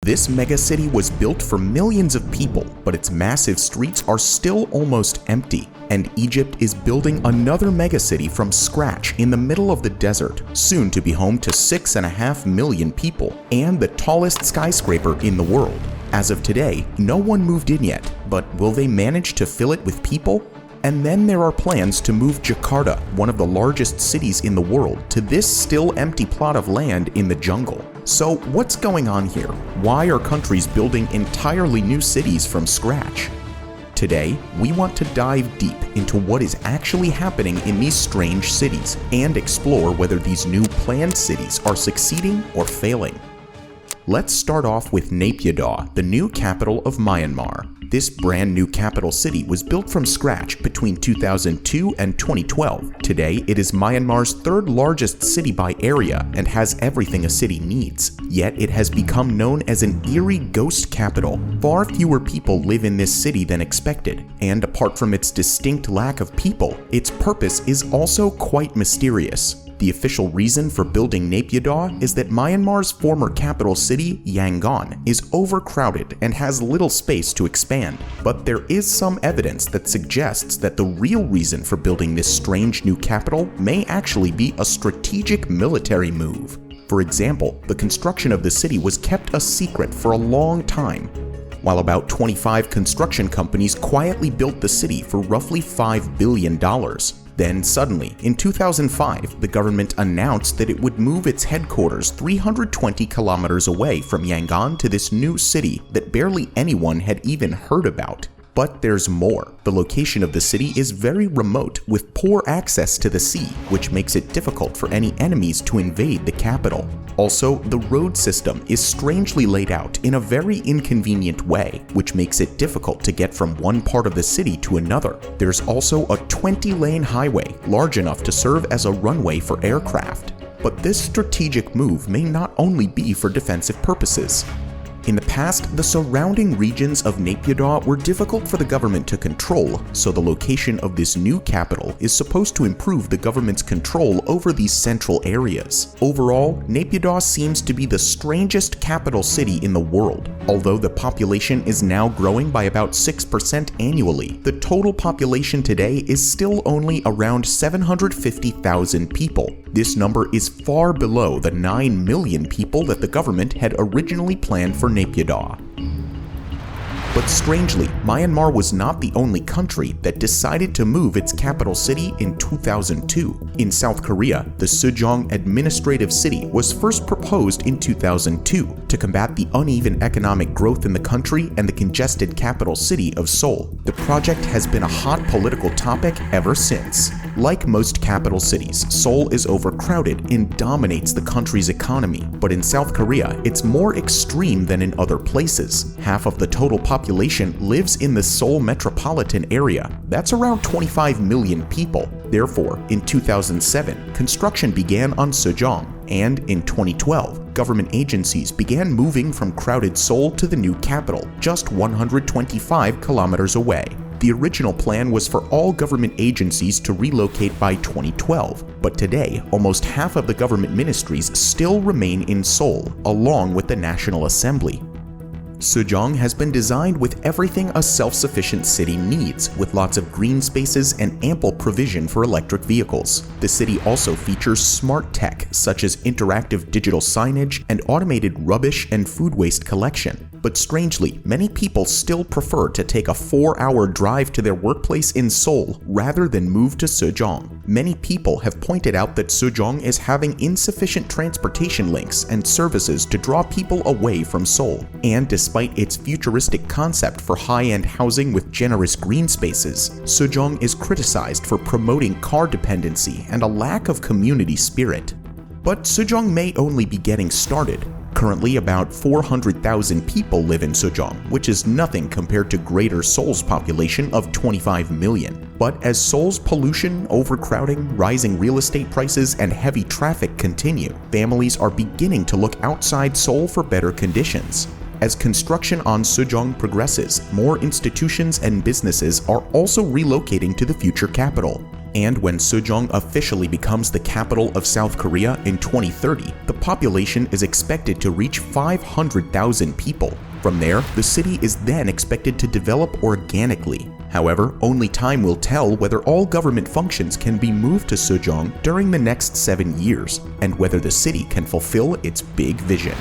This megacity was built for millions of people, but its massive streets are still almost empty, and Egypt is building another megacity from scratch in the middle of the desert, soon to be home to 6.5 million people, and the tallest skyscraper in the world. As of today, no one moved in yet, but will they manage to fill it with people? And then there are plans to move Jakarta, one of the largest cities in the world, to this still empty plot of land in the jungle. So what's going on here? Why are countries building entirely new cities from scratch? Today, we want to dive deep into what is actually happening in these strange cities and explore whether these new planned cities are succeeding or failing. Let's start off with Naypyidaw, the new capital of Myanmar. This brand new capital city was built from scratch between 2002 and 2012. Today, it is Myanmar's third largest city by area and has everything a city needs. Yet it has become known as an eerie ghost capital. Far fewer people live in this city than expected, and apart from its distinct lack of people, its purpose is also quite mysterious. The official reason for building Naypyidaw is that Myanmar's former capital city, Yangon, is overcrowded and has little space to expand. But there is some evidence that suggests that the real reason for building this strange new capital may actually be a strategic military move. For example, the construction of the city was kept a secret for a long time, while about 25 construction companies quietly built the city for roughly $5 billion. Then suddenly, in 2005, the government announced that it would move its headquarters 320 kilometers away from Yangon to this new city that barely anyone had even heard about. But there's more. The location of the city is very remote with poor access to the sea, which makes it difficult for any enemies to invade the capital. Also, the road system is strangely laid out in a very inconvenient way, which makes it difficult to get from one part of the city to another. There's also a 20-lane highway, large enough to serve as a runway for aircraft. But this strategic move may not only be for defensive purposes. In the past, the surrounding regions of Naypyidaw were difficult for the government to control, so the location of this new capital is supposed to improve the government's control over these central areas. Overall, Naypyidaw seems to be the strangest capital city in the world. Although the population is now growing by about 6% annually, the total population today is still only around 750,000 people. This number is far below the 9 million people that the government had originally planned for Naypyidaw. But strangely, Myanmar was not the only country that decided to move its capital city in 2002. In South Korea, the Sejong administrative city was first proposed in 2002 to combat the uneven economic growth in the country and the congested capital city of Seoul. The project has been a hot political topic ever since. Like most capital cities, Seoul is overcrowded and dominates the country's economy. But in South Korea, it's more extreme than in other places. Half of the total population lives in the Seoul metropolitan area. That's around 25 million people. Therefore, in 2007, construction began on Sejong, and in 2012, government agencies began moving from crowded Seoul to the new capital, just 125 kilometers away. The original plan was for all government agencies to relocate by 2012, but today, almost half of the government ministries still remain in Seoul, along with the National Assembly. Sejong has been designed with everything a self-sufficient city needs, with lots of green spaces and ample provision for electric vehicles. The city also features smart tech, such as interactive digital signage and automated rubbish and food waste collection. But strangely, many people still prefer to take a 4-hour drive to their workplace in Seoul rather than move to Sejong. Many people have pointed out that Sejong is having insufficient transportation links and services to draw people away from Seoul. And despite its futuristic concept for high-end housing with generous green spaces, Sejong is criticized for promoting car dependency and a lack of community spirit. But Sejong may only be getting started. Currently, about 400,000 people live in Sejong, which is nothing compared to Greater Seoul's population of 25 million. But as Seoul's pollution, overcrowding, rising real estate prices, and heavy traffic continue, families are beginning to look outside Seoul for better conditions. As construction on Sejong progresses, more institutions and businesses are also relocating to the future capital. And when Sejong officially becomes the capital of South Korea in 2030, the population is expected to reach 500,000 people. From there, the city is then expected to develop organically. However, only time will tell whether all government functions can be moved to Sejong during the next 7 years, and whether the city can fulfill its big vision.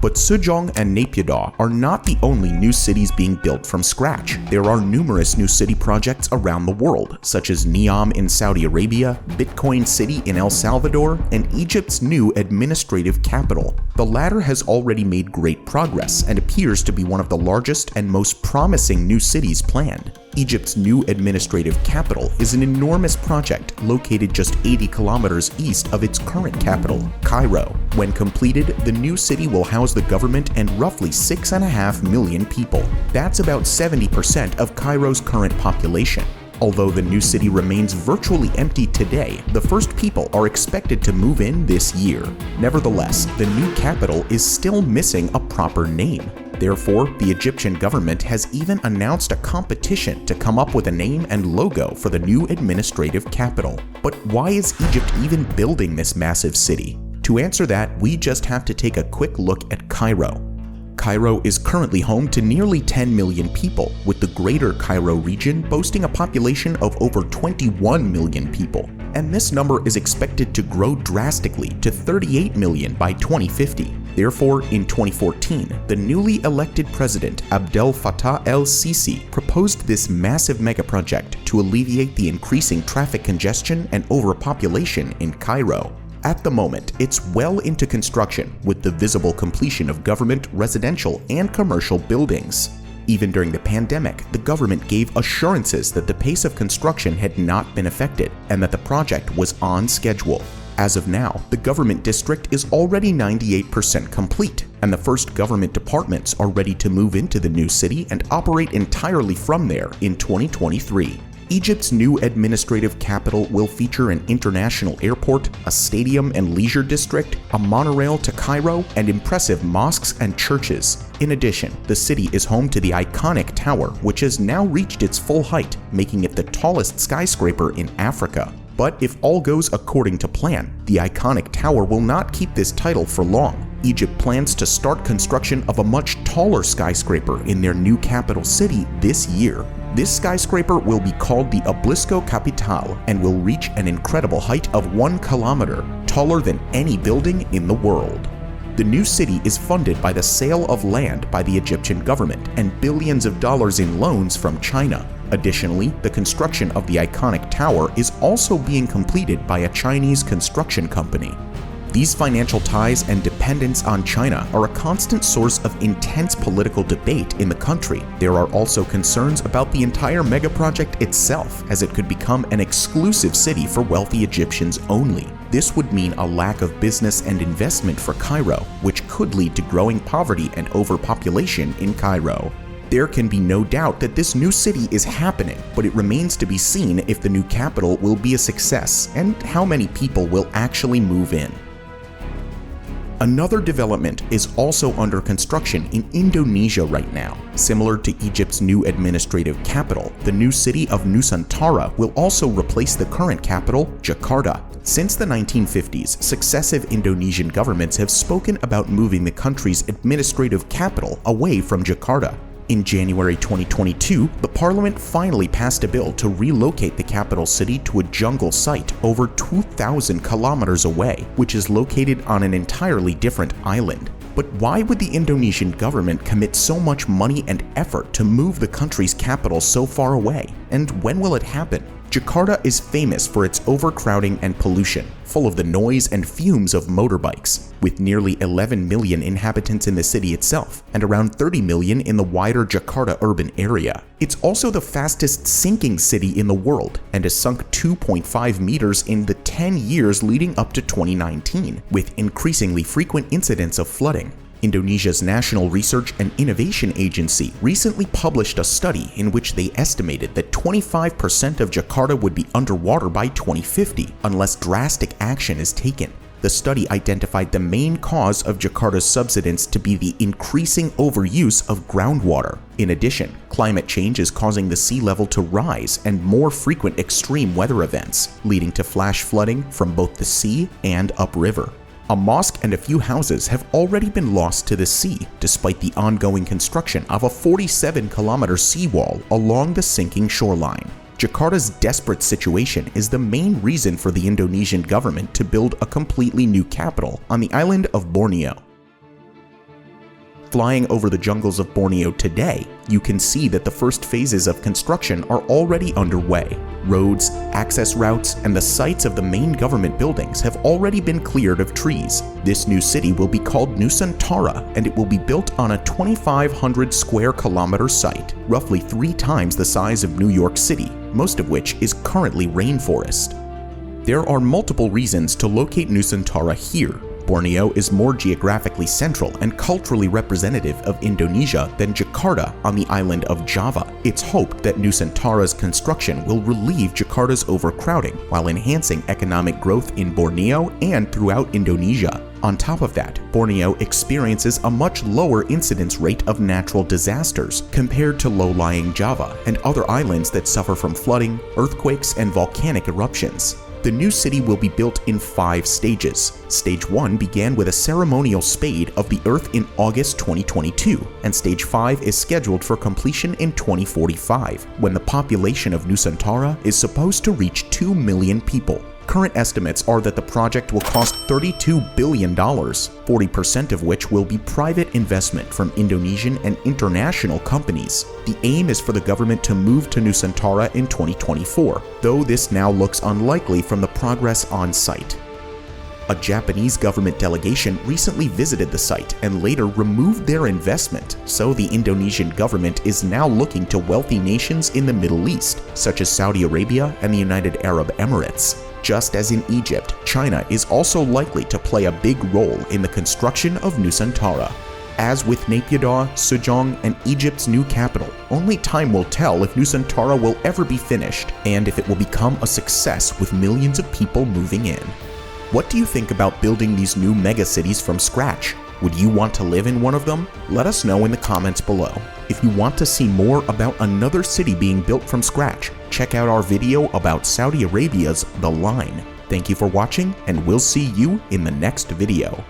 But Sejong and Naypyidaw are not the only new cities being built from scratch. There are numerous new city projects around the world, such as Neom in Saudi Arabia, Bitcoin City in El Salvador, and Egypt's new administrative capital. The latter has already made great progress and appears to be one of the largest and most promising new cities planned. Egypt's new administrative capital is an enormous project located just 80 kilometers east of its current capital, Cairo. When completed, the new city will house the government and roughly 6.5 million people. That's about 70% of Cairo's current population. Although the new city remains virtually empty today, the first people are expected to move in this year. Nevertheless, the new capital is still missing a proper name. Therefore, the Egyptian government has even announced a competition to come up with a name and logo for the new administrative capital. But why is Egypt even building this massive city? To answer that, we just have to take a quick look at Cairo. Cairo is currently home to nearly 10 million people, with the Greater Cairo region boasting a population of over 21 million people. And this number is expected to grow drastically to 38 million by 2050. Therefore, in 2014, the newly elected president Abdel Fattah el-Sisi proposed this massive megaproject to alleviate the increasing traffic congestion and overpopulation in Cairo. At the moment, it's well into construction, with the visible completion of government, residential, and commercial buildings. Even during the pandemic, the government gave assurances that the pace of construction had not been affected and that the project was on schedule. As of now, the government district is already 98% complete, and the first government departments are ready to move into the new city and operate entirely from there in 2023. Egypt's new administrative capital will feature an international airport, a stadium and leisure district, a monorail to Cairo, and impressive mosques and churches. In addition, the city is home to the iconic tower, which has now reached its full height, making it the tallest skyscraper in Africa. But if all goes according to plan, the iconic tower will not keep this title for long. Egypt plans to start construction of a much taller skyscraper in their new capital city this year. This skyscraper will be called the Obelisko Capital and will reach an incredible height of 1 kilometer, taller than any building in the world. The new city is funded by the sale of land by the Egyptian government and billions of dollars in loans from China. Additionally, the construction of the iconic tower is also being completed by a Chinese construction company. These financial ties and dependence on China are a constant source of intense political debate in the country. There are also concerns about the entire megaproject itself, as it could become an exclusive city for wealthy Egyptians only. This would mean a lack of business and investment for Cairo, which could lead to growing poverty and overpopulation in Cairo. There can be no doubt that this new city is happening, but it remains to be seen if the new capital will be a success and how many people will actually move in. Another development is also under construction in Indonesia right now. Similar to Egypt's new administrative capital, the new city of Nusantara will also replace the current capital, Jakarta. Since the 1950s, successive Indonesian governments have spoken about moving the country's administrative capital away from Jakarta. In January 2022, the parliament finally passed a bill to relocate the capital city to a jungle site over 2,000 kilometers away, which is located on an entirely different island. But why would the Indonesian government commit so much money and effort to move the country's capital so far away? And when will it happen? Jakarta is famous for its overcrowding and pollution, full of the noise and fumes of motorbikes. With nearly 11 million inhabitants in the city itself, and around 30 million in the wider Jakarta urban area. It's also the fastest sinking city in the world, and has sunk 2.5 meters in the 10 years leading up to 2019, with increasingly frequent incidents of flooding. Indonesia's National Research and Innovation Agency recently published a study in which they estimated that 25% of Jakarta would be underwater by 2050 unless drastic action is taken. the study identified the main cause of Jakarta's subsidence to be the increasing overuse of groundwater. In addition, climate change is causing the sea level to rise and more frequent extreme weather events, leading to flash flooding from both the sea and upriver. A mosque and a few houses have already been lost to the sea, despite the ongoing construction of a 47-kilometer seawall along the sinking shoreline. Jakarta's desperate situation is the main reason for the Indonesian government to build a completely new capital on the island of Borneo. Flying over the jungles of Borneo today, you can see that the first phases of construction are already underway. Roads, access routes, and the sites of the main government buildings have already been cleared of trees. This new city will be called Nusantara, and it will be built on a 2,500 square kilometer site, roughly 3 times the size of New York City, most of which is currently rainforest. There are multiple reasons to locate Nusantara here. Borneo is more geographically central and culturally representative of Indonesia than Jakarta on the island of Java. It's hoped that Nusantara's construction will relieve Jakarta's overcrowding while enhancing economic growth in Borneo and throughout Indonesia. On top of that, Borneo experiences a much lower incidence rate of natural disasters compared to low-lying Java and other islands that suffer from flooding, earthquakes, and volcanic eruptions. The new city will be built in 5 stages. Stage 1 began with a ceremonial spade of the earth in August 2022, and Stage 5 is scheduled for completion in 2045, when the population of Nusantara is supposed to reach 2 million people. Current estimates are that the project will cost $32 billion, 40% of which will be private investment from Indonesian and international companies. The aim is for the government to move to Nusantara in 2024, though this now looks unlikely from the progress on site. A Japanese government delegation recently visited the site and later removed their investment, so the Indonesian government is now looking to wealthy nations in the Middle East, such as Saudi Arabia and the United Arab Emirates. Just as in Egypt, China is also likely to play a big role in the construction of Nusantara. As with Naypyidaw, Sejong, and Egypt's new capital, only time will tell if Nusantara will ever be finished and if it will become a success with millions of people moving in. What do you think about building these new megacities from scratch? Would you want to live in one of them? Let us know in the comments below. If you want to see more about another city being built from scratch, check out our video about Saudi Arabia's The Line. Thank you for watching, and we'll see you in the next video.